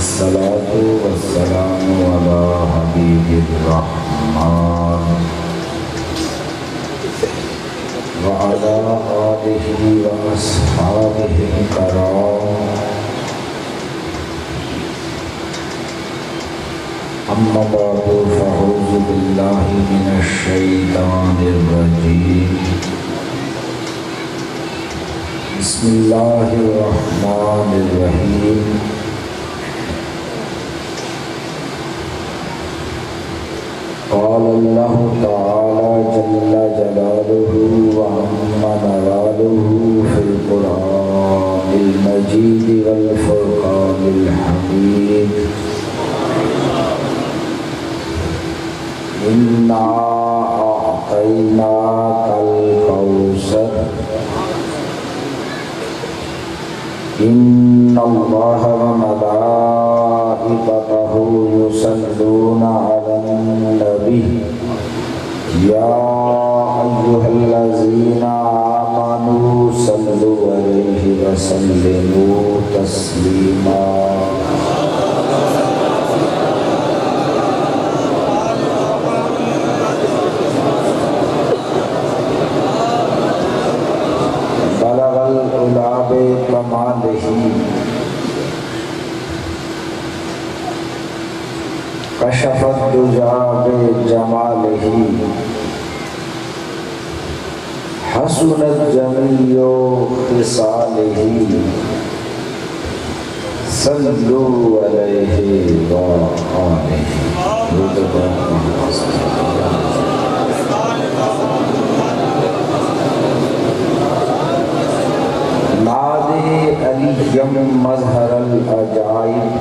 والصلاة والسلام على حبيب الرحمن وعلى آله وأصحابه الكرام أما بعد فأعوذ بالله من الشيطان الرجيم بسم الله الرحمن الرحيم قال الله تعالى جل جلاله وعم نواله في القرآن المجيد والفرقان الحميد إنا أعطيناك الكوثر إن الله وملائكته يصلون على النبي يا أيها الذين آمنوا صلوا عليه وسلموا تسليما بلغ العلا بكماله کشف الدجى بجماله حسنت جميع خصاله صلوا عليه وآله نادي علي مظهر العجائب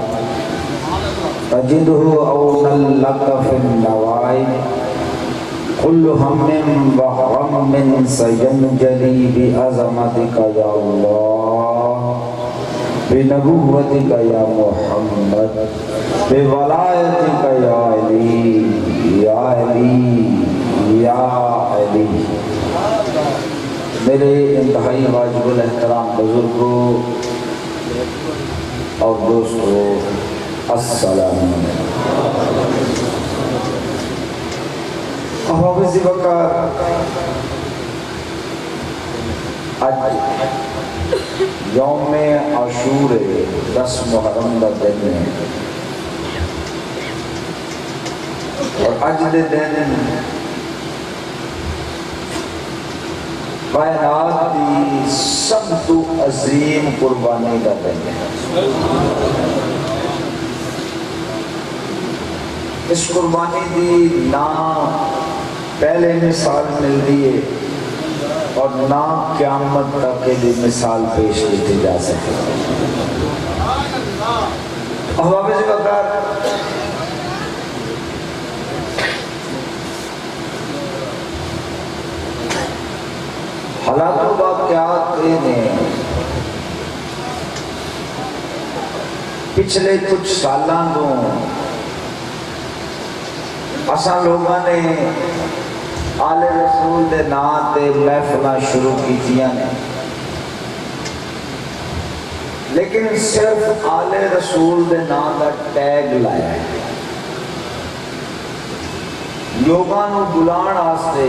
تجده أونا لك في النوائب كل هم وغم سينجلي بعظمتك يا الله بنبوتك يا محمد بولایتك يا علي يا علي يا علي میرے انتہائی واجب الاحترام بزرگوں اور دوستوں السلام علیکم۔ حافظ وقار آج یوم عاشور 10 محرم کا دن ہے اور اج دے دن کائنات دی سب تو عظیم قربانی کا دن ہے۔ اس قربانی دی نہ پہلے مثال ملتی ہے اور نہ قیامت تک کے لیے مثال پیش کی جا سکے۔ حافظ وقار حالات و واقعات نے پچھلے کچھ سالاں تو اساں لوگاں نے آل رسول دے نام تے محفلاں شروع کیتیاں نے، لیکن صرف آل رسول دے نام دا ٹیگ لایا ہے۔ لوگاں نو بلان واسطے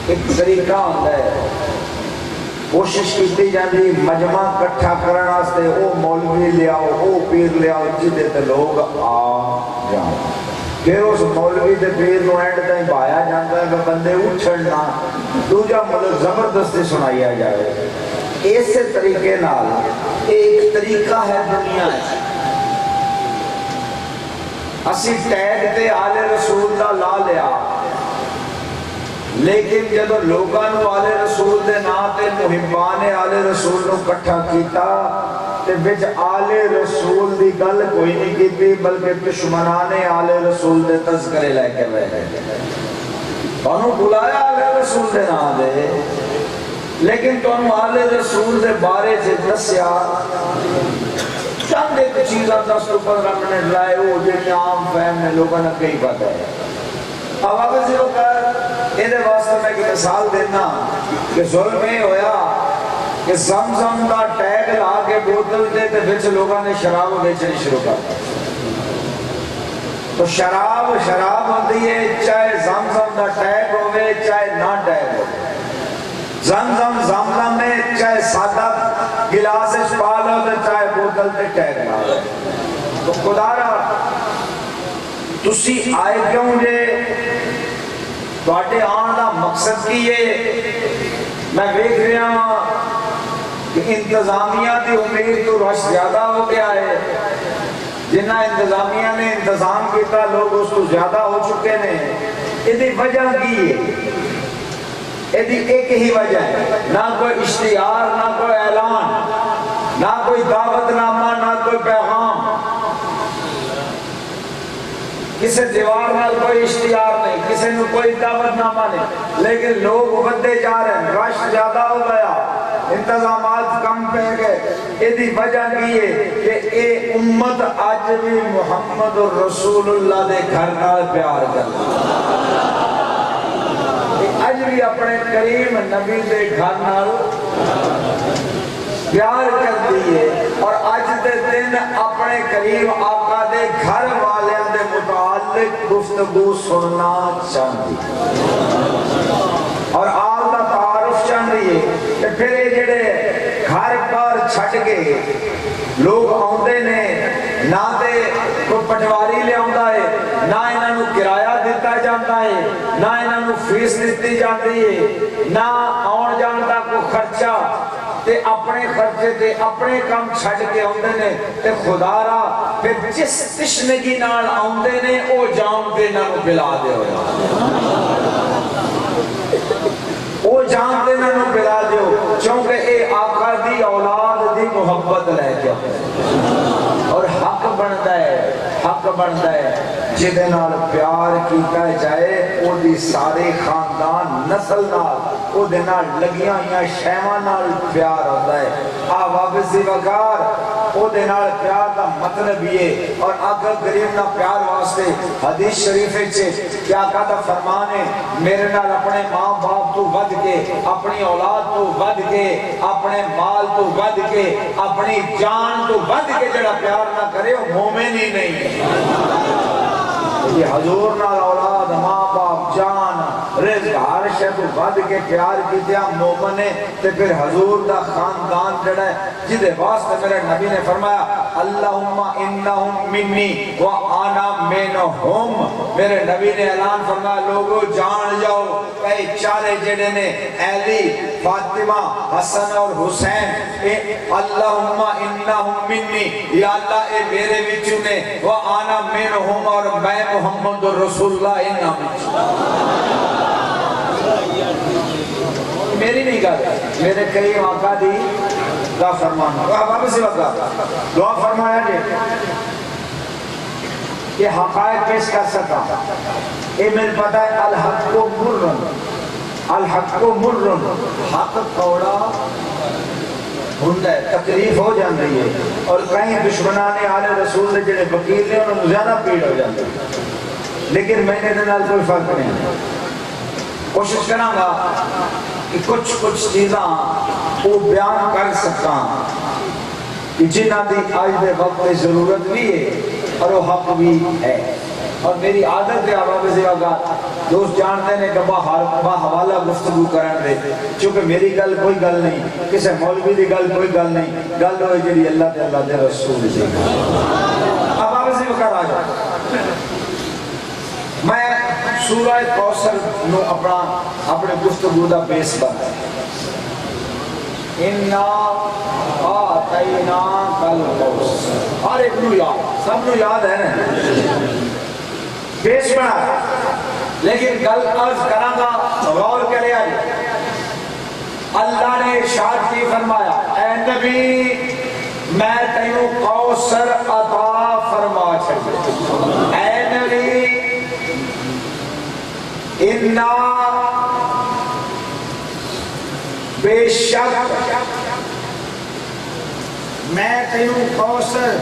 ایک طریقہ ہوتا ہے، کوشش کی جاتی مجمع کٹھا کرنے واسطے او مولوی لے آؤ، او پیر لے آؤ جدے تے لوگ آ جاؤ۔ پھر اس مولوی دے پیر نو اینڈ تائیں بھایا جاتا ہے کہ بندے اٹھنا دوجا مطلب زبردستی سنایا جائے۔ اس طریقے نال ایک طریقہ ہے دنیا ہے، اسی ٹیگ تے آل رسول دا لا لیا، لیکن جب لوگاں نو آل رسول دے نام تے محبان آل رسول نو کٹھا کیتا تے وچ آل رسول دی گل کوئی نہیں کیتی، بلکہ دشمنان آل رسول دے تذکرے لے کے بیٹھے۔ انہوں بلایا آل رسول دے نام دے، لیکن تو انہوں آل رسول دے بارے سے دسیا چند ایک چیزاں 10-15 منٹ لائے وہ جنہیں عام فہم نے لوگوں نے کئی پتہ ہے۔ اب آگے سے ہوتا ہے، انہیں واسطہ میں ایک مثال دینا کہ ظلم ہی ہویا کہ زمزم دا ٹیگ لا کے بوتل دے تے وچ لوگاں نے شراب بیچنی شروع کر دی. تو شراب ہوتی ہے چاہے زمزم دا ٹیگ ہوئے چاہے نہ ٹیگ ہو. زمزم زمزم میں چاہے سادہ گلاس پا لو تے چاہے بوتل تے ٹیگ لا لو. تو خدا را تسی آئے کیوں جے؟ تواڈے آن دا مقصد کی ہے؟ میں دیکھ رہا ہوں کہ انتظامیہ کی امید تو رش زیادہ ہو گیا ہے. جنہ انتظامیہ نے انتظام کیتا لوگ اس کو زیادہ ہو چکے ہیں. یہ وجہ کی ہے؟ یہ ایک ہی وجہ ہے، نہ کوئی اشتہار، نہ کوئی اعلان، نہ کوئی دعوت نامہ، نہ کوئی پیغام. کسی دیوار نال کوئی اشتہار نہیں، کسی نے کوئی دعوت نامہ نہیں، لیکن لوگ بڑھتے جا رہے ہیں، رش زیادہ ہو گیا، انتظامات کم پہ گئے. یہ وجہ کی ہے کہ اے امت آج بھی محمد رسول اللہ دے گھر نال پیار کرتی، آج بھی اپنے کریم نبی دے گھر نال پیار کرتی ہے. اور آج دے دن اپنے کریم آقا دے گھر والیاں دے متعلق گفتگو سننا چاہتی اور آل دا تعارف چاہتی ہے. کہ پھر یہ جڑے گھر پر چھٹ کے لوگ آندے نے، نہ دے کوئی پٹواری لے آندا ہے، نہ انہاں نو کرایہ دیتا جاتا ہے، نہ انہاں نو فیس دیتی جاتی ہے، نہ آن جان دا کوئی خرچہ، تے اپنے خرچے تے اپنے کام چھڑ کے آندے نے. تے خدا را پھر جس تشنگی نال آندے نے او جام دے نہ پلا دے ہویا، او جام دے نہ پلا دیو، چونکہ اے آقا دی اولاد دی محبت لے کے اور حق بنتا ہے جدے نال پیار کیتا جائے او دی سارے خاندان نسل نال او دے نال لگیاں یا شیواں نال پیار ہوتا ہے. واپس دی وقار او دے نال پیار دا مطلب یہ. اور آقا کریم نہ پیار واسطے حدیث شریف چھے کیا کہتا فرمان ہے، میرے نال اپنے ماں باپ تو ود کے، اپنی اولاد تو ود کے، اپنے مال تو ود کے، اپنی جان تو ود کے جڑا پیار نہ کرے وہ مومن ہی نہیں ہے. یہ حضور نال اولاد، ماں باپ، جان، رزق ہر شے تو ود کے پیار کیتے مومن ہے. تے پھر حضور دا خاندان جڑا ہے جدے واسطے میرے نبی نے فرمایا اللہم انہم منی وانا منہم. میرے نبی نے اعلان فرمایا لوگو جان جاؤ اے چارے جڑے نے علی، فاطمہ، حسن اور حسین، اللہم انہم منی، یا اللہ اے میرے وچوں نے، وانا منہم اور میں محمد رسول اللہ انہم. میری نہیں کہا، میرے کریم آقا دی دعا فرمانا. واپس سے وقت دعا فرمایا جی کہ حقائق پیش کر سکا. اے میں پتہ ہے الحق کو مرن، الحق کو مرن، حق کوڑا ہوتا ہے، تکلیف ہو جاتی ہے. اور کہیں دشمنان آل رسول دے جڑے وکیل نے انہوں زیادہ پیڑ ہو جاتی ہے. لیکن میں نے دنال کوئی فرق نہیں. کوشش کروں گا کہ کچھ چیزاں وہ بیان کر سکتا کہ جنہ دی آج دے وقت ضرورت بھی ہے اور وہ حق بھی ہے. اور میری عادت ہے آباب سے اوقات دوست جانتے ہیں کہ با حوالہ گفتگو کرن دے، چونکہ میری گل کوئی گل نہیں، کسی مولوی دی گل کوئی گل نہیں، گل ہوئی جڑی اللہ تے اللہ دے رسول سے. آباب سے اوقات آ جائے میں سورہ کوثر نو اپنے گفتگو دا بیس بنا. اِنَّا آتَيْنَاكَ الْكَوْثَرَ، ہر ایک نو یاد، سب نو یاد ہے نا، بیس بنا. لیکن گل عرض کراں گا غور کرے آئے. اللہ نے ارشاد کی فرمایا اے نبی میں تینوں کوثر عطا فرما چھڑ. اے نبی اِنَّا بے شک میں تینوں کوثر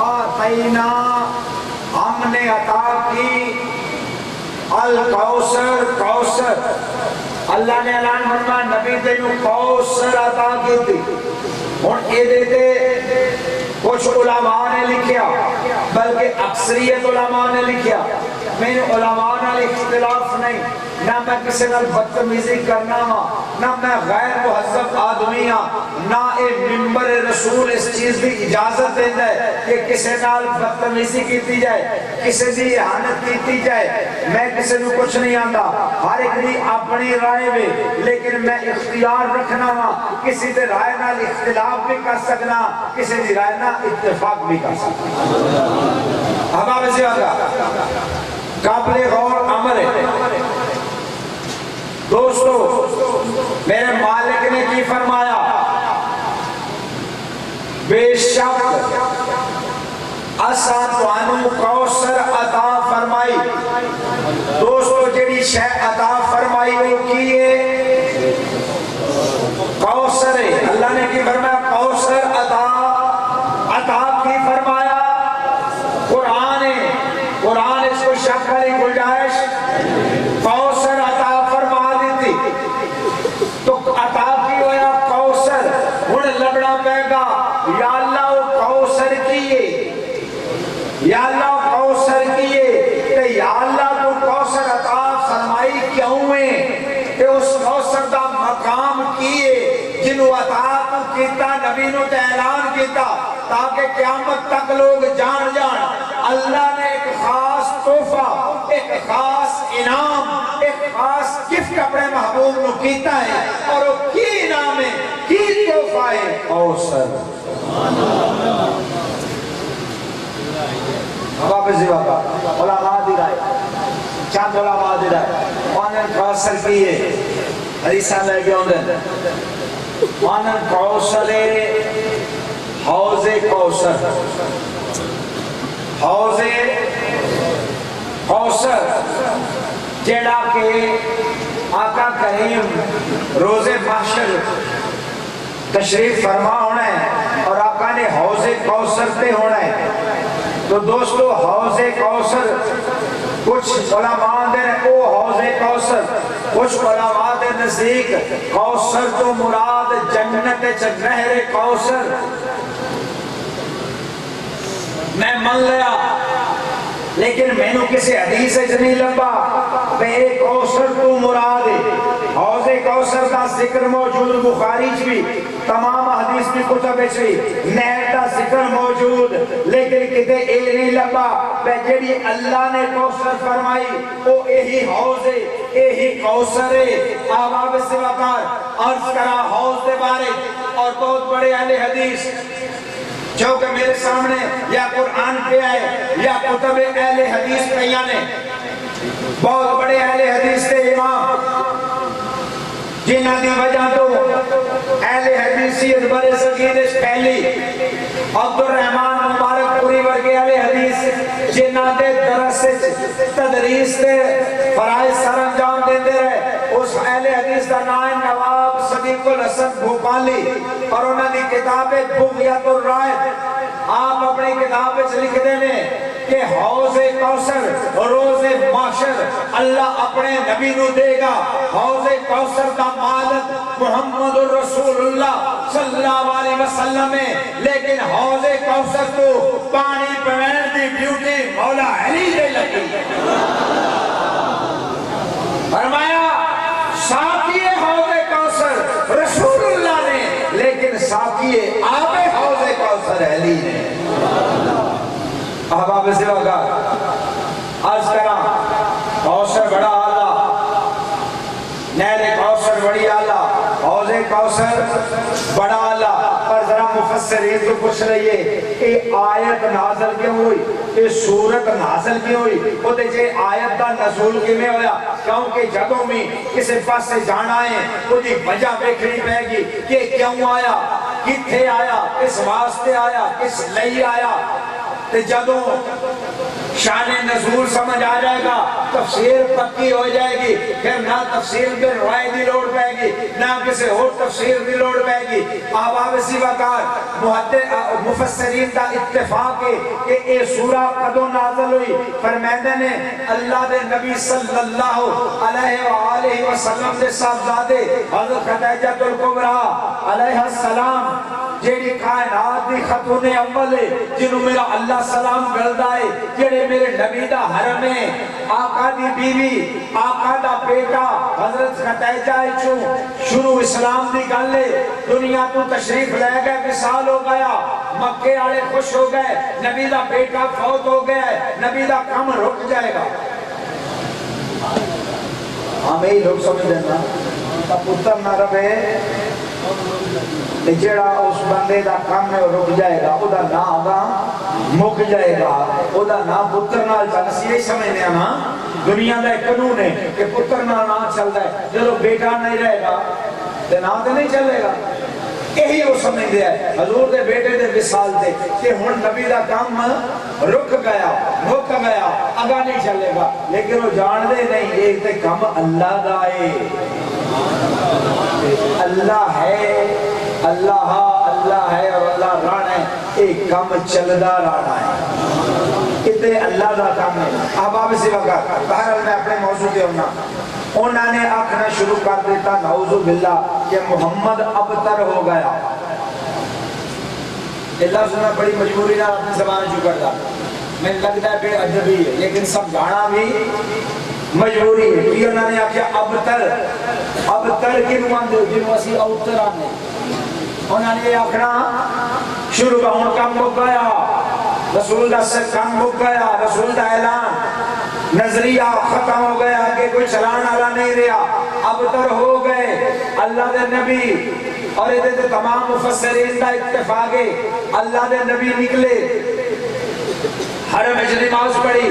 آتینا ہم نے عطا کی، الکوثر کوثر اللہ نے اعلان فرمایا نبی تینوں کوثر عطا کیتی ہن اے دے کچھ علماء نے لکھیا بلکہ اکثریت علماء نے لکھیا میں علماء نال اختلاف نہیں نہ میں کسی نال بدتمیزی کرنا ہاں نہ میں غیر مہذب آدمی ہاں نہ اے منبر رسول اس چیز کی اجازت دیتا ہے کہ کسی نال بدتمیزی کیتی جائے کسی دی اہانت کیتی جائے میں کسی نو کچھ نہیں آندا ہر ایک دی اپنی رائے میں لیکن میں اختیار رکھنا ہاں کسی دے رائے نال اختلاف بھی کر سکنا کسی دی رائے نال اتفاق بھی کر سکنا احباب زیادہ قابل غور عمل ہے دوستو میرے مالک نے کی فرمایا بے شک اساں تانوں کوثر عطا فرمائی دوستو جڑی شے عطا فرمائی وہ کی ہے کوثر ہے اللہ نے کی فرمایا کوثر عطا کی فرمایا قرآن ہے قرآن اس کو شک والی گنجائش کوثر عطا فرما دیتی تو عطا کی ہویا کوثر ہن لبڑا پے گا یا اللہ وہ کوثر کیے یا اللہ کوثر کیے تے یا اللہ تو کوثر عطا فرمائی کیوں ہے کہ اس کوثر دا مقام کیے جنہوں عطا تو کیتا نبی نو تے اعلان کیتا تاکہ قیامت تک لوگ جان اللہ نے ایک خاص تحفہ ایک خاص انعام ایک خاص گفٹ اپنے محبوب نو کیتا ہے اور وہ کی انعام ہے کی تحفہ ہے کوثر بابا زیبا علماء دی رائے چاند علماء دی رائے انہوں کوثر کیے حدیثہ لے گئے انہوں کوثر حوض کوثر حوض کوثر جیڑا کہ آقا کریم روز محشر تشریف فرما ہونا ہے اور آقا نے حوض کوثر پہ ہونا ہے تو دوستو حوض کوثر کچھ علماء دے او حوض کوثر کچھ علماء دے نزدیک کوثر تو مراد جنت نہر کوثر میں من لیا لیکن میں نے کسی حدیث سے نہیں لبا بے کوثر تو مراد ہے حوض کوثر کا ذکر موجود بخاری بھی تمام حدیث کی کتب بھی نہر کا ذکر موجود لیکن کتے اے نہیں لبا بے جڑی اللہ نے کوثر فرمائی وہ یہی حوض ہے یہی کوثر ہے آباب سے وقار عرض کرا حوض دے بارے اور بہت بڑے اہل حدیث جو کہ میرے سامنے یا قرآن پہ آئے یا کتب اہل حدیث پیانے بہت بڑے اہل حدیث کے امام جنہ دی وجہ تو اہل حدیثیت بڑے سکیدش پہلی عبد الرحمن مبارک پوری ورگے اہل حدیث جنہ دے درس تدریس دے فرائض سر انجام دیتے رہے اس اہل حدیث دا نام نواب صدیق الحسن بھوپالی اور انہوں نے کتاب بغیت الرائے آپ اپنی کتاب سے لکھ دینے کہ حوض کوثر روز محشر اللہ اپنے نبی نو دے گا حوض کوثر کا مالک محمد الرسول اللہ صلی اللہ علیہ وسلم ہے لیکن حوض کوثر کو پانی پوین دی ڈیوٹی مولا علی دے لگی فرمایا ساتھیے حوض کوثر رسول اللہ نے لیکن ساتھیے آب حوض کوثر علی نے احباب سے ہوگا عرض کرا کوثر بڑا آلہ نہر کوثر بڑی آلہ حوض کوثر بڑا آلہ پر ذرا مفسرین تو پوچھ رہی ہے کہ آیت نازل کیوں ہوئی کہ سورت نازل کیوں ہوئی وہ دیکھے آیت دا نزول کی میں ہویا کیونکہ جدوں میں کسی پاس سے جانا ہے وہ دی وجہ بیکھنی پہ گی کہ کیوں آیا کتھے آیا کس واسطے آیا کس لئی آیا تے جدوں شان نزول سمجھ آ جائے گا، تفسیر پکی ہو جائے گی، پھر نہ تفسیر میں روایت دی لوڑ پائے گی، نہ کسی اور تفسیر دی لوڑ پائے گی۔ آباب اسی وقت مفسرین کا اتفاق ہے کہ یہ سورہ قدوں نازل ہوئی، فرمائندے نے اللہ دے نبی صلی اللہ علیہ وآلہ وسلم دے صاحبزادے حضرت خدیجہ الکبریٰ علیہ السلام جیڑی کائنات دی خاتون اول ہے، جنہوں میرا اللہ سلام گلدا ہے، جیڑے میرے نبی دا حرم ہے، آقا دی بیوی، آقا دا بیٹا حضرت خدیجہ چوں شروع اسلام دی گل ہے، دنیا تو تشریف لے گئے، وصال ہو گیا، مکے والے خوش ہو گئے، نبی دا بیٹا فوت ہو گیا ہے، نبی دا کام رک جائے گا۔ ہمیں ہی لوگ سمجھ دینا پتر نہ رہے جڑا اس بندے دا کام میں رک جائے گا، او دا نام دا مک جائے گا، او دا نام پتر نال چل سی یہی سمجھنے ہیں نا، دنیا دا ایک قانون ہے کہ پتر نال نام چلتا ہے، جب بیٹا نہیں رہے گا تو نام تو نہیں چلے گا۔ یہی وہ سمجھ دیا ہے حضور دے بیٹے دے وصال دے کہ ہن نبی دا کام رک گیا، مک گیا، اگا نہیں چلے گا، لیکن وہ جان دے نہیں یہ تے کام اللہ دا ہے، اللہ ہے، اللہ ہے اور اللہ رانا ہے، ایک کام چلدا رانا ہے، اتنے اللہ دا کام ہے۔ احباب اسی وقت بہرحال میں اپنے موضوع پہ ہونا، انہوں نے آکھنا شروع کر دیتا نعوذ باللہ کہ محمد ابتر ہو گیا۔ اللہ سننا بڑی مجبوری نہ اپنی زبان جو کرتا، میں لگتا ہے بے ادبی ہے لیکن سب جانا بھی مجبوری ہے، کہ انہوں نے آکھیا ابتر کی نمان دے جنہوں اسی اوتر آنے، انہوں نے آکھنا شروع کا ان کام ہو گیا، رسول دا سے کام ہو گیا، رسول دا اعلان نظریہ ختم ہو گیا کہ کوئی چلان والا نہیں رہا، ابتر ہو گئے اللہ دے نبی، اور یہ دے تمام مفسرین دا اتفاق ہے، اللہ دے نبی نکلے، حرم میں نماز پڑھی،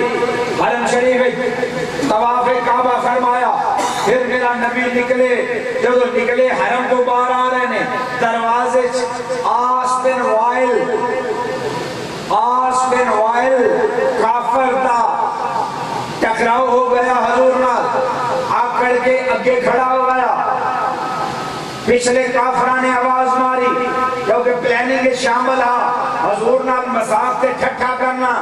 حرم شریف طواف کعبہ فرمایا، پھر میرا نبی نکلے، جب نکلے حرم کو باہر آ رہے ہیں، دروازے آس بن وائل کافر دا ٹکراؤ ہو گیا، حضور نال آکڑ کے اگے کھڑا ہو گیا، پچھلے کافران نے آواز ماری کیونکہ پلاننگ شامل ہا، حضور نال مذاق تے ٹھٹھا کرنا،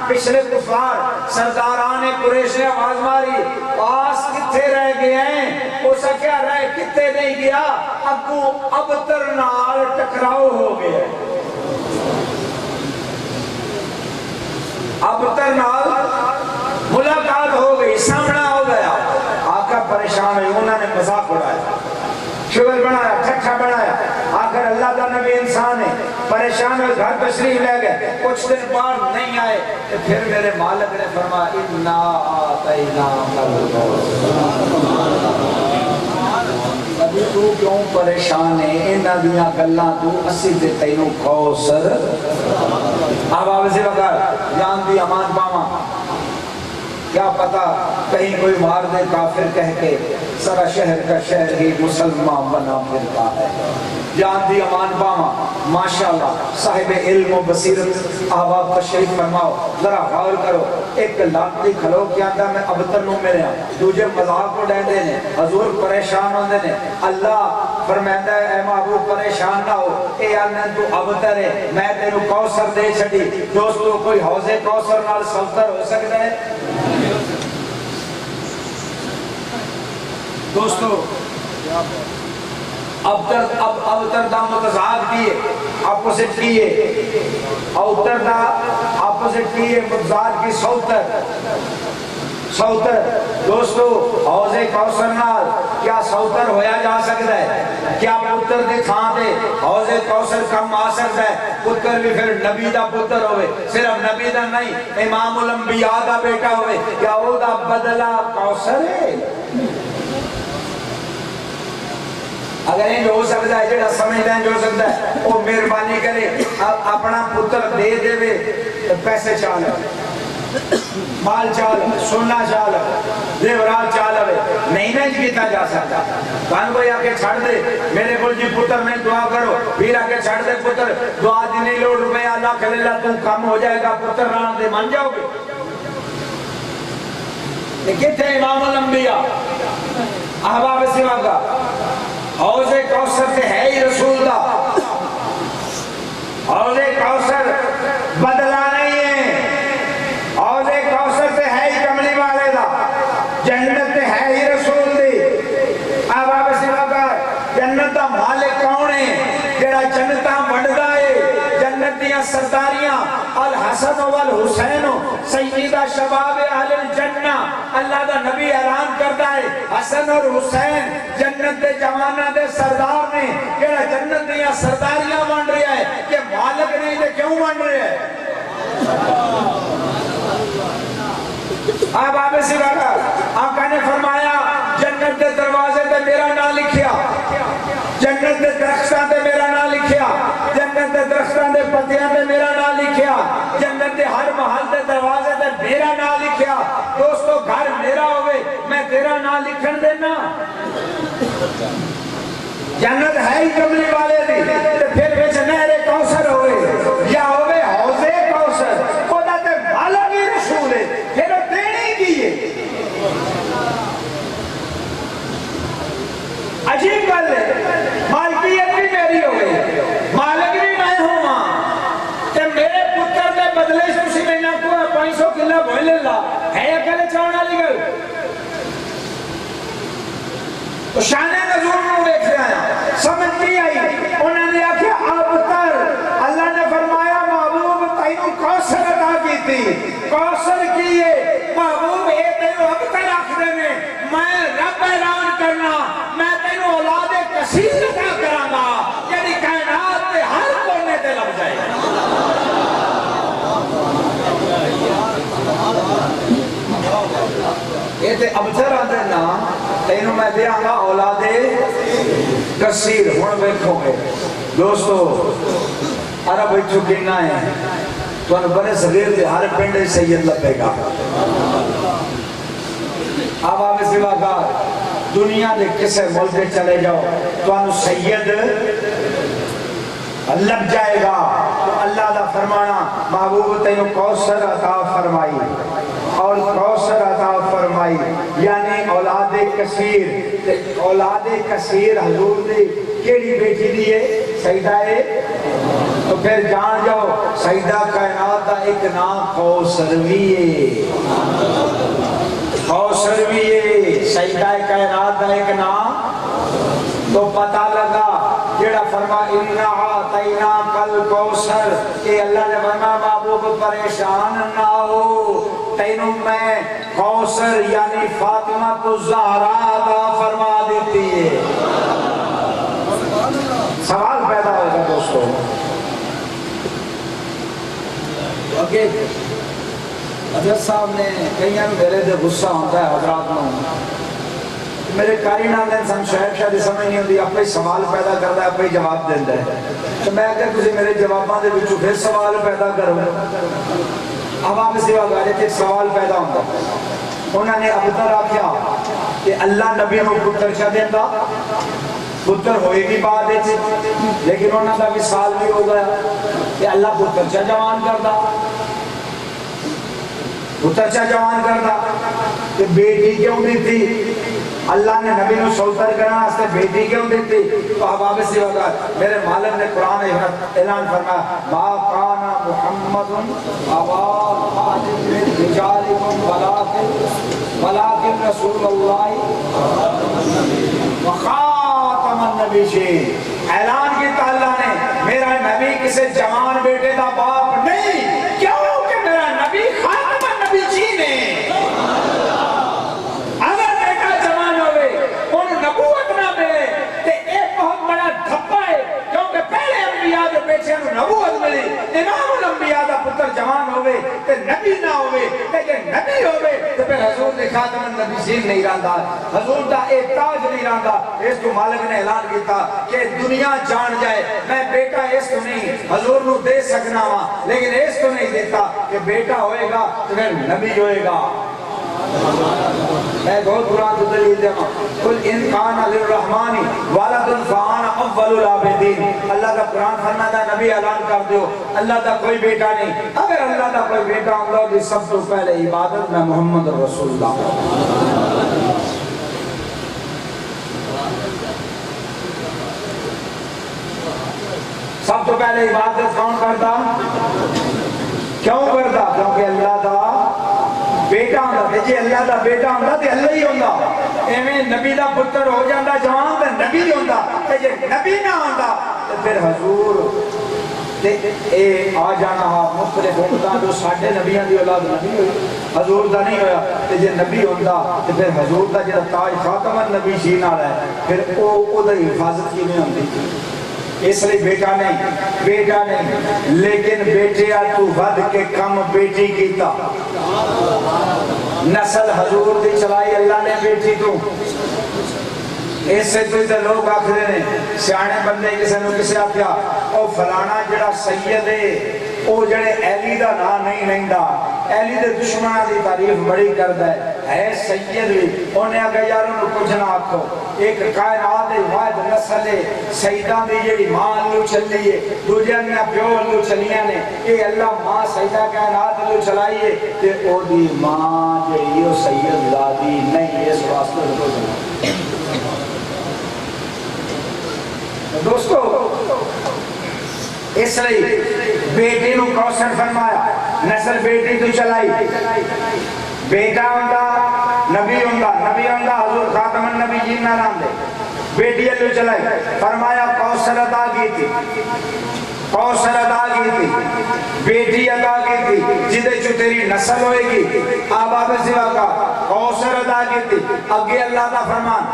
پچھلے کفار سرداران قریش نے آواز ماری پاس کتھے رہ گئے ہیں، اسا کیا رہ کتھے نہیں گیا، اگو ابتر نال ٹکراؤ ہو گیا، ابتر نال ملاقات ہو گئی، سامنا ہو گیا، آقا پریشان ہوئی، انہوں نے مذاق اڑایا، شغل بنایا، ٹھٹھا بنایا، آخر اللہ کا نبی انسان ہے، پریشان ہوئے گھر تشریف لے گئے، کچھ دن بعد نہیں آئے، پھر میرے مالک نے فرمایا اِنَّا آتَيْنَاكَ الْكَوْثَرَ، ابھی تو کیوں پریشان ہے، انہاں دیاں گلاں تو اسی تے تینوں کوثر۔ اب آوازی وقت جان دی امان پاواں، کیا پتا کہیں کوئی مار دے کافر کہہ کے سارا شہر کا شہر ہی مسلمان بنا پھرتا ہے، جان دی امان پاواں، ماشاءاللہ صاحب علم و بصیرت احباب تشریف فرماؤ، ذرا غور کرو، ایک لاکھ دی کھلو کے اندر میں ابتر نوں ملے ہیں، دوجے مذاق کو ڈہ دے نے، حضور پریشان ہوندے نے، اللہ فرمائندہ ہے اے محبوب پریشان نہ ہو، اے آنن تو ابتر ہے، میں تینو کوثر دے چھڑی، دوستو کوئی حوض کوثر نال سلطر ہو سکتا ہے؟ دوستو ابتر دا متضاد کیے، اپوزٹ کیے، ابتر دا اپوزٹ کیے، متضاد کی سوتر، دوستو حوض کوثر نال کیا سوتر ہویا جا سکتا ہے؟ کیا پتر دے تھان دے حوض کوثر کم آ سکتا ہے؟ پتر بھی پھر نبی دا پتر ہوئے، صرف نبی دا نہیں، امام الانبیاء دا بیٹا ہوئے، کیا وہ دا بدلہ کوثر ہے؟ اگر یہ ہو سکتا ہے جڑا سمجھتا ہے جو سکتا ہے وہ مہربانی کرے اپنا پتر دے دے، پیسے چال مال چال سونا چال زیورات چال نہیں کیتا جا سکتا، کان کوئی آ کے چھڑ دے میرے کو جی پتر میں دعا کرو، پھر آ کے چھڑ دے پتر دعا دی نہیں لوڑ، روپیہ اللہ کھلے اللہ تو کم ہو جائے گا، پتر ران دے مان جاؤ گے؟ لیکن تھے امام الانبیاء احباب سوا کا حوض کوثر تے ہے ہی رسول دا حوض کوثر بدلا نہیں ہے حوض کوثر تے ہے ہی کملی والے دا جنت تے ہے ہی رسول دی احباب سوا کا جنت دا مالک کون ہے جڑا جنتاں وڈدا ہے جنت دیاں سرداریاں الحسن والحسین سیدہ شباب اہل الجنہ اللہ دا نبی اعلان کرتا ہے حسن اور حسین جنت دے جوانہ دے سردار نے جڑا جنت دیاں سرداریاں بن رہا ہے کہ مالک نہیں دے کیوں بن رہا ہے اب آپ اسی وقت آقا نے فرمایا جنت دے دروازے تے میرا نام لکھیا جنت دے درختاں تے میرا نام لکھیا جنت دے درختاں دے پتیاں تے میرا نام لکھیا جنت دے ہر محل دے دروازے تے میرا نام لکھیا دوستو گھر میرا ہوئے میں تیرا نام لکھن دینا جنت ہے ہی کملی والے دی پھر وچ نہر کوثر ہوئے یا ہوئے حوض کوثر خدا تے مالا بھی رسول ہے پھر وہ دینی کی ہے عجیب گل ہے مالکیت بھی میری ہو گئی مالک بھی میں ہوں ماں کہ میرے پتر دے بدلے سے اسی مہینہ کو 500 کلہ بھوئی لے لا ہے یا کہلے چاہنا لگل تو شان نزول میں دیکھ رہے آیا سمجھ نہیں آئی انہوں نے آکھیا ابتر اللہ نے فرمایا محبوب تینوں کوثر عطا کی تھی کوثر کیے محبوب اے تینوں ابتر آخرے میں رب اعلان کرنا میں تینوں اولاد کثیر عطا کرانا یعنی کائنات کے ہر کونے تے لگ جائے یہ تے ابتر آتے نا تینوں میں دیا گا اولاد کثیر ہون بیٹھو گے دوستو عرب بچو کہنا ہے تو انہوں بنے صغیر دے ہر پنڈے سید لپے گا اب آپ اسی وقت دنیا دے کسے ملک چلے جاؤ تو انہوں سید لگ جائے گا تو اللہ دا فرمانا محبوب تینوں کوثر عطا فرمائی اور کوثر عطا فرمائی یعنی اولاد کثیر اولاد کثیر حضور دی کیڑی بیٹی دیئے سیدہ ہے تو پھر جان جاؤ سیدہ کائنات دا ایک نام کوثروی ہے کوثروی ہے سیدہ کائنات دا ایک نام تو پتہ لگا جڑا فرما اِنَّا عَطَيْنَا کل کوثر کہ اللہ نے فرما محبوب پریشان نہ ہو تینوں میں کوثر یعنی فاطمہ تو زہرا عطا فرما دیتی ہے سوال پیدا ہوگا دوستو اگے حضرت صاحب نے کہیں میرے دے غصہ ہوتا ہے حضرات میں میرے کاری ناندین سن شاید سمجھ نہیں ہوتی اپنے سوال پیدا کرتا ہے اپنے جواب دیندہ ہے تو میں اگر کسی میرے جواباں دے بچوں پھر سوال پیدا کروں اب آپ اسی وقت آ جاتے سوال پیدا ہوتا انہوں نے ابتر آکھیا کہ اللہ نبی میں پتر چاہ دیندہ پتر ہوئی بھی بات ہے لیکن انہوں نے وصال بھی ہو گیا کہ اللہ پتر چاہ جوان کردہ پتر چاہ جوان کردہ کہ بیٹی کیوں دی تھی اللہ نے نبی نو سلطر کرنا اس نے بیٹی کیوں دیتی تو احباب سے ہوگا میرے مالک نے قرآن اعلان فرمایا ما کان محمد آباد حاجب من رجالکم ولکن رسول اللہ وخاتم النبیین اعلان کیتا اللہ نے میرا نبی کسے جوان بیٹے دا باپ نہیں کیوں کہ میرا نبی خاتم النبیین ہے نبوت نہ ملے تے ایک بہت بڑا دھپا ہے کیونکہ پہلے انبیاء دے پیچھے نبوت ملی امام الانبیاء دا پتر جوان ہوئے تے نبی نہ ہوئے لیکن نبی ہوئے تے پھر حضور نے خاتم النبیین نہیں رہندا حضور دا ایک تاج نہیں رہندا اس کو مالک نے اعلان کیتا کہ دنیا جان جائے میں بیٹا اس کو نہیں حضور نو دے سکنا وا لیکن اس کو نہیں دیتا کہ بیٹا ہوئے گا تو پھر نبی ہوئے گا اے بہت قرآن تو دلیل دے قل ان کان للرحمن ولد فانا اول العابدین. اللہ کا قرآن فرماتا ہے نبی اعلان کر دیو اللہ کا کوئی بیٹا نہیں. اگر اللہ کا کوئی بیٹا ہوگا تو سب تو پہلے عبادت میں محمد رسول اللہ. سب تو پہلے عبادت کون کرتا؟ کیوں کرتا؟ کیونکہ اللہ دا بیٹا ہوندا. جی اللہ دا بیٹا ہوندا تے اللہ ہی ہوندا. ایویں نبی دا پتر ہو جاندا جوان تے نبی ہی ہوندا. تے جے نبی نہ ہوندا تے پھر حضور تے اے آ جانا مختلف امتاں جو ساڈے نبیاں دی اولاد نہیں ہوئی حضور دا نہیں ہویا. تے جے نبی ہوندا تے پھر حضور دا جڑا تاج خاتم النبی جی نال ہے پھر او دی حفاظت کیویں ہوندی؟ اس لیے بیٹا نہیں لیکن بیٹیا تو ود کے کم بیٹی کیتا. نسل حضور دی چلائی اللہ نے بیٹی تو. اس سے تو لوگ آخر نے سیانے بندے کسی نے کسی آخیا او فلانا جڑا سید ہے او جڑے ایلی دا نا نہیں لیندا ایلی دے دشمناں دی تعریف بڑی کردا ہے سید بھی. انہیں آگے یار انہوں کچھ نہ آکھو. ایک کائنات واحد نسل ہے سیدہ دی جڑی ماں اللہ چلی ہے دوجہ نے پیو اللہ چلیاں نے. اے اللہ ماں سیدہ کائنات اللہ چلائیے تے او دی ماں جڑی او سید زادی نہیں. اس واسطے کو دوستو اس لیے بیٹی نو کوثر فرمایا. نسل بیٹی تو چلائی. بیٹا ہوندا نبی ہوندا حضور خاتم النبیین نہ نام دے. بیٹی اللہ چلائی فرمایا کوثر عطا کی تھی. کوثر عطا کی تھی بیٹی عطا کی تھی جدے جو تیری نسل ہوئے گی آباب سوا کا. کوثر عطا کی تھی. اگے اللہ کا فرمان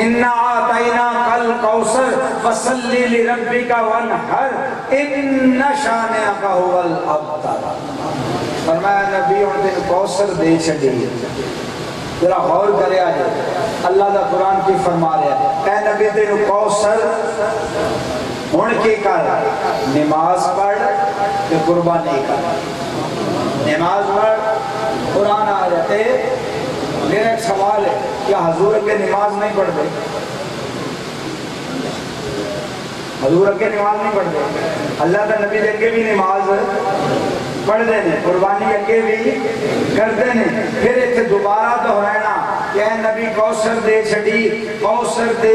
اِنَّا آتَيْنَاكَ الْكَوْثَرَ فَصَلِّ لِرَبِّكَ وَانْحَرْ اِنَّ شَانِئَكَ هُوَ الْأَبْتَرُ. فرمایا نبی ہن تینوں کوثر دے چھڈی. ذرا غور کرے آج اللہ دا قرآن کی فرما رہا ہے اے نبی تینوں کوثر ہن کی کر نماز پڑھ تے قربانی کر. نماز پڑھ قرآن آ جاتے. میرا ایک سوال ہے کیا حضور کے نماز نہیں پڑھتے؟ حضور کے نماز نہیں پڑھتے. اللہ کا نبی اگے بھی نماز پڑھتے ہیں قربانی اگے بھی کرتے ہیں. پھر اتنے دوبارہ دہرانا کہ اے نبی کوثر دے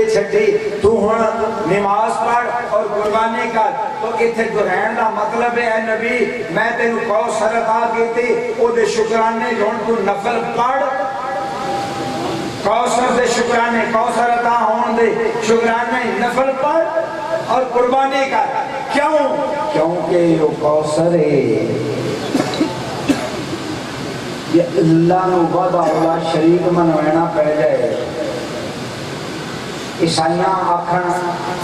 چھڈی تو ہن نماز پڑھ اور قربانی کر. تو اتنے دہران دا مطلب ہے اے نبی میں تینوں کوثر عطا کیتی او دے شکرانے ہن تو نفل پڑھ. کوثر دے شکرانے کوثر عطا ہون دے شکرانے نفل پڑھ اور قربانی کر. کیوں؟ کیونکہ وہ کوثر ہے یہ اللہ نو وعدہ اولا شریک منوانا پہ جائے. عیسائیاں آکھن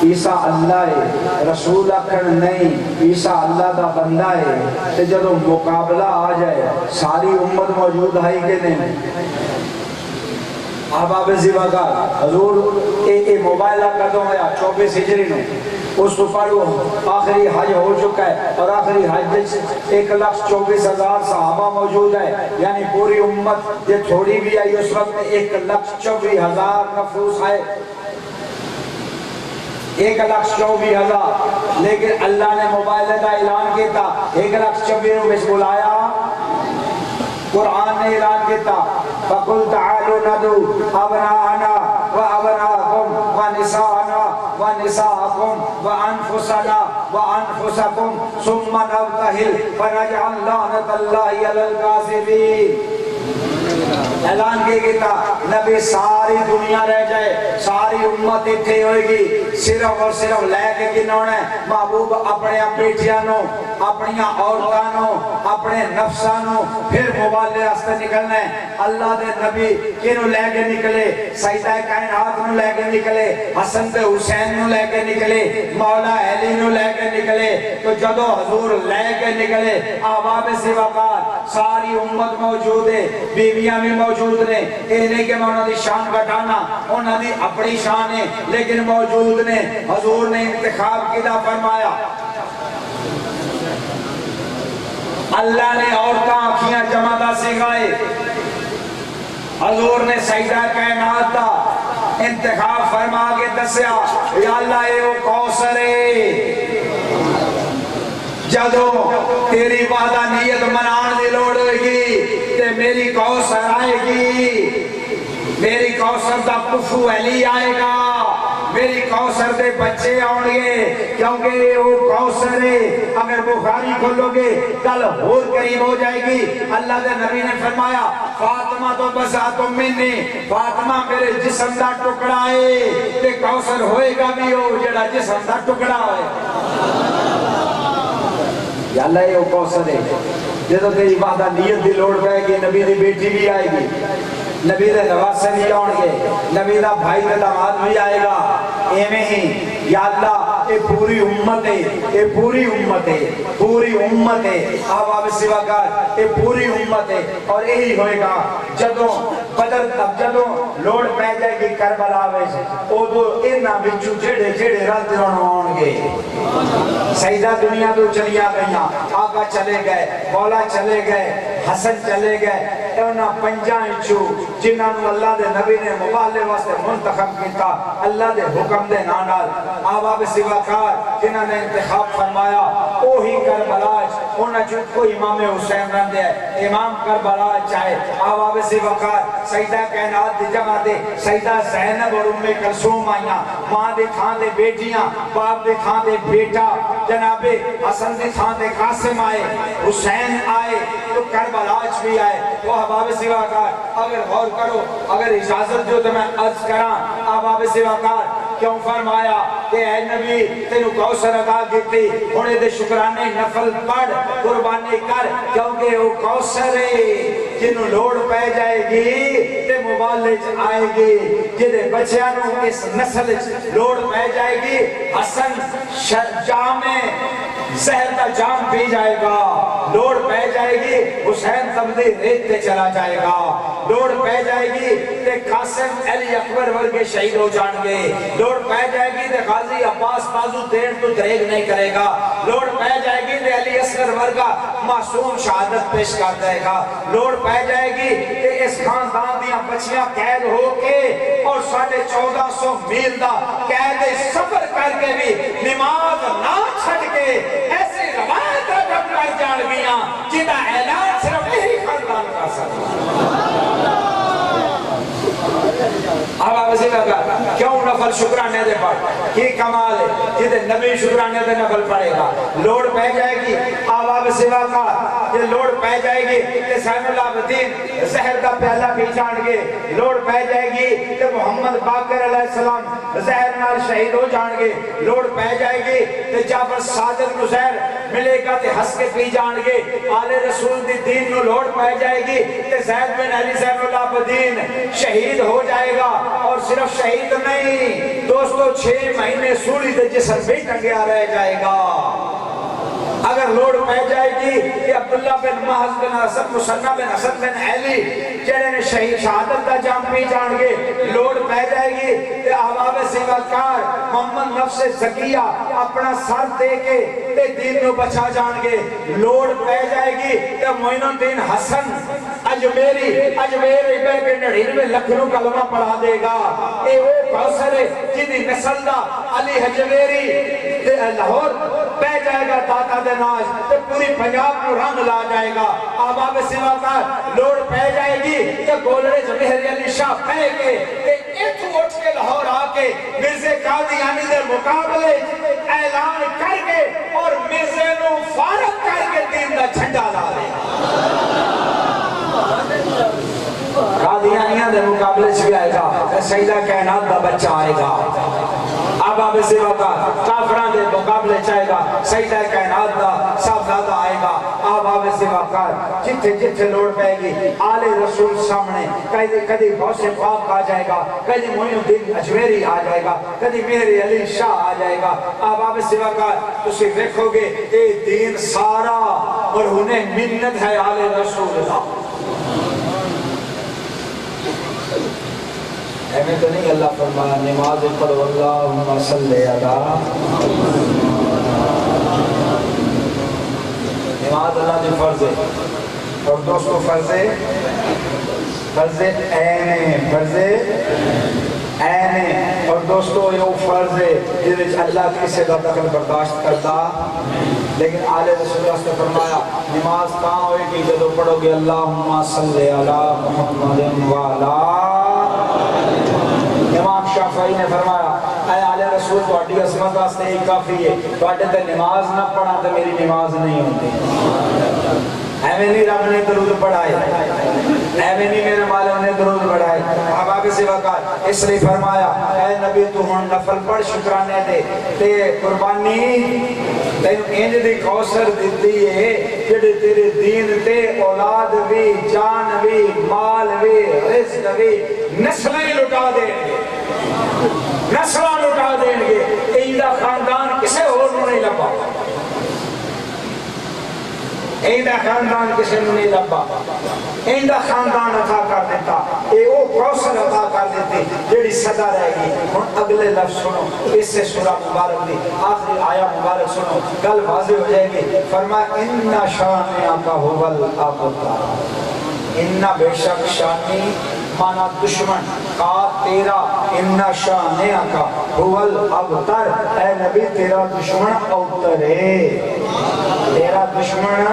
عیسیٰ اللہ ہے رسول آکھن نہیں عیسیٰ اللہ دا بندہ ہے. تے جدو مقابلہ آ جائے ساری امت موجود ہے کہ نہیں؟ آباب زیبا کا حضور اے موبائلہ قدم ہے 24 ہجری نو اس پر آخری حج ہو چکا ہے اور آخری حج 1,24,000 صحابہ موجود ہے. یعنی پوری امت یہ تھوڑی بھی آئی اس وقت 1,24,000 نفوس ہے 1,24,000. لیکن اللہ نے موبائلہ کا اعلان کیا تھا 1,24,000 میں بلایا. قرآن نے اعلان کیا فَقُلْ تَعَالُوا نَدْعُوا أَبْنَاءَنَا وَأَبْنَاءَكُمْ وَنِسَاءَنَا وَنِسَاءَكُمْ وَأَنفُسَنَا وَأَنفُسَكُمْ ثُمَّ نَبْتَهِلْ فَنَجْعَلْ لَعْنَةَ اللَّهِ عَلَى الْكَاذِبِينَ. اعلان کیا گیا نبی ساری دنیا رہ جائے ساری امت اتھے ہوئے گی صرف اور صرف لے کے گنونا ہے محبوب اپنے بیٹیاں اپنی عورتاں اپنے نفساں پھر مبالغے راستے نکلنا ہے. اللہ دے نبی کنوں لے کے نکلے سیدہ کائنات نو لے کے نکلے حسن تے حسین نو لے کے نکلے مولا علی نو لے کے نکلے. تو جدو حضور لے کے نکلے آباب سواقات ساری امت موجود ہے بیویاں بھی موجود نے. کہنے کے انہوں نے شان گھٹانا انہوں نے اپنی شان ہے لیکن موجود نے. حضور نے انتخاب کیا فرمایا اللہ نے عورتاں آنکھیاں جمع دا سکھائے حضور نے سیدہ کائنات دا انتخاب فرما کے دسیا یا اللہ اے او کوثر ہے جدو تیری وحدانیت منان دی لوڑ ہوئے گی تے میری کوثر آئے گی میری کوثر دا کفو علی آئے گا میری کوثر دے بچے آؤں گے کیونکہ وہ کوثر ہے اگر بخاری کھولو گے کل اور قریب ہو جائے گی اللہ دے نبی نے فرمایا فاطمہ تو بسات منی فاطمہ میرے جسم دا ٹکڑا ہے تے کوثر ہوئے گا بھی ہو جڑا جسم دا ٹکڑا ہے یا اللہ یہ وہ کوثر ہے جدو تیری وحدانیت دی لوڑ پائے گی نبی دی بیٹی بھی آئے گی نبی دے نواسے بھی آؤں گے نبی دا بھائی دے داماد بھی آئے گا ایمیں ہی یا اللہ اے پوری امت ہے اے پوری امت ہے پوری امت ہے آباب سوا کار اے پوری امت ہے اور یہی ہوئے گا جدوں بدر تب جدوں لوڑ پہ جائے گی کربلا ویسے او دو اینا بچو جڑے جڑے رات رونو آؤں گے سیدہ دنیا تو چلیا گئیاں آقا چلے گئے مولا چلے گئے حسن چلے گئے اونا پنجائیں چو جنہاں اللہ دے نبی نے مبالے واسطے منتخب کیتا اللہ دے حکم دے نانال آباب سواکار جنہاں نے انتخاب فرمایا اوہی کربلاج اونا جو کوئی امام حسین رہن دے امام کربلاج چاہے آباب سواکار سیدہ کائنات دی جمع دے سیدہ زینب اور ام کلثوم آئیاں ماں دے تھان دے بیٹیاں باپ دے تھان دے بیٹا جناب حسن دے تھان دے قاسم آئے حسین آئے تو کربلاج بھی آئے وہ احباب سواکار اگر غور کرو اگر اجازت جو تو میں عرض کراں احباب سواکار کیوں فرمایا کہ اے نبی تینو کوثر عطا کیتی ہونے دے شکرانے نفل پڑھ قربانی کر کیونکہ وہ کوثر ہے جنہوں لوڑ پہ جائے گی تے مبالج آئے گی جنہیں بچیانوں اس نسل لوڑ پہ جائے گی حسن جامع زہر کا جام پی جائے گا لوڑ پہ جائے گی حسین تبدی ریت تے چلا جائے گا لوڑ پہ جائے گی تے قاسم علی اکبر ورگے شہید ہو جان گے لوڑ پہ جائے گی تے غازی عباس بازو دیر تو دریگ نہیں کرے گا لوڑ پہ جائے گی تے علی اصغر ورگا معصوم شہادت پیش کر دے گا لوڑ پہ جائے گی تے اس خاندان دیاں بچیاں قید ہو کے اور 1450 میل دا قید سفر کر کے بھی نماز نہ چھٹ کے ایسی روایت رکھم کر جان گیا جنہا اعلان صرف یہی خاندان کا سکتا اب آپ اسے لگا کیوں نفل شکرانے دے پڑھ یہ کمال ہے جدے نبی شکرانے دے نفل پڑھے گا لوڑ پہ جائے گی اب آپ اسے لگا یہ لوڑ پہ جائے گی کہ سین اللہ بدین زہر کا پہلا پیچھان گے لوڑ پہ جائے گی کہ محمد باقر علیہ السلام زہر نال شہید ہو جان گے لوڑ پہ جائے گی کہ جعفر صادق نزیر ملے گا تے ہس کے پی جان گے آل رسول دی دین نو لوڑ پہ جائے گی کہ زید بن علی زین اللہ بدین شہید ہو جائے گا اور صرف شہید نہیں دوستو 6 مہینے سولی دے جسم بھی ٹنگیا رہ جائے گا اگر لوڑ پہ جائے گی کہ عبداللہ بن محض بن حسن مسنہ بن حسن بن علی جنہیں نے شہید شہادت دا جام پی جان گے لوڑ پہ جائے گی کہ احباب سیوکار محمد نفس زکیہ اپنا سر دے کے تے دین نو بچا جان گے لوڑ پہ جائے گی کہ معین الدین حسن اجمیر بے کے 99 لکھنوں کلمہ پڑھا دے گا اے وہ کوثر ہے جنہی نسل دا علی حجویری لاہور پہ جائے گا داتا دے ناز تو پوری پنجاب کو رنگ لا جائے گا آباب سواکار لوڑ پہ جائے گی کہ گولڑے جمہری علی شاہ پہ کے ایتھو اٹھ کے لاہور آکے مرزے قادیانی دے مقابلے اعلان کر کے اور مرزے نو فارغ کر کے دین دا جھنڈا لا دے قادیانیاں دے مقابلے سے بھی آئے گا سیدہ کائنات دا بچہ آئے گا آباب سواکار کافران دے مقابلے چاہے گا سیدہ کائنات دا صاحبزادہ آئے گا آباب سواکار جتھے جتھے لوڑ پائے گی آل رسول سامنے کدی غوث پاک آ جائے گا کدی معین الدین اجمیری آ جائے گا کدی مہر علی شاہ آ جائے گا آباب سواکار تسی دیکھو گے اے دین سارا اور انہیں منت ہے آل رسول اللہ ایمیں تو نہیں اللہ فرمایا نماز پڑھو اللہم صلی علیہ نماز اللہ نے فرض ہے اور دوستو فرض ہے فرض عین ہے، فرض عین ہے۔ اور دوستو یہ فرض ہے جس اللہ کسی کا دخل برداشت کرتا، لیکن آل رسول اللہ نے فرمایا نماز کہاں ہوئے گی جب پڑھو گے اللہم صلی علی محمد وعلا۔ امام شافعی نے فرمایا اے آل رسول تہاڈی عظمت واسطے ہی کافی ہے، تہاڈے تے نماز نہ پڑھا تو میری نماز نہیں ہوتی۔ ایویں نہیں رب نے درود پڑھائے، ایویں نہیں میرے مالک نے درود پڑھائے۔ احباب سے وقار اس لیے فرمایا اے نبی تو ہن نفل پڑھ شکرانے دے تے قربانی تینوں انج دی کوثر دتی ہے جڑی تیرے دین تے اولاد بھی، جان بھی، مال بھی، رزق بھی، نسلیں لٹا دیں گے، نسلیں لٹا دیں گے۔ ایندہ خاندان کسے اور نہیں لبا، ایندہ خاندان کسی نے نہیں لبا، ایندہ خاندان عطا کر دیتا، اے او کوثر عطا کر دیتے جیڑی صدا رہے گی۔ ہن اگلے لفظ سنو، اس سے سورہ مبارک دی آخری آیہ مبارک سنو، گل واضح ہو جائے گی۔ فرمایا ان شانئک ھو الابتر، ان بے شک شانی مانا دشمن کا تیرا، ان شانئک ھو الابتر، اے نبی تیرا دشمن اوتر ہے، تیرا دشمن۔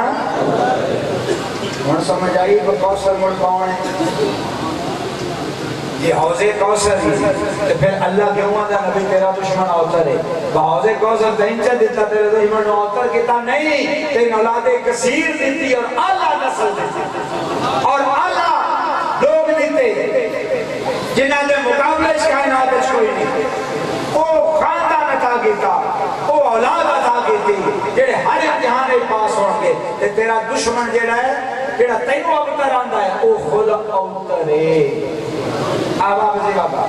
ہن سمجھ آئی کہ کوثر مڑ کون ہے؟ یہ حوض کوثر ہی تو پھر اللہ کیوں آتا نبی تیرا دشمن اوتر ہے؟ حوض کوثر دینچہ دیتا تیرے دشمن اوتر کتا نہیں، تین اولاد کثیر دیتی اور اعلیٰ نسل دیتی اور اعلیٰ لوگ دیتے جنہاں دے مقابلے اس کائنات اچھ کوئی نہیں۔ وہ خاندان عطا کیتا، وہ اولاد عطا کیتی جڑے ہر امتحان پاس ہوں گے، تے تیرا دشمن جڑا ہے جڑا تینوں ابتر آندا ہے وہ خود اوتر ہے۔ آبا بزی بابا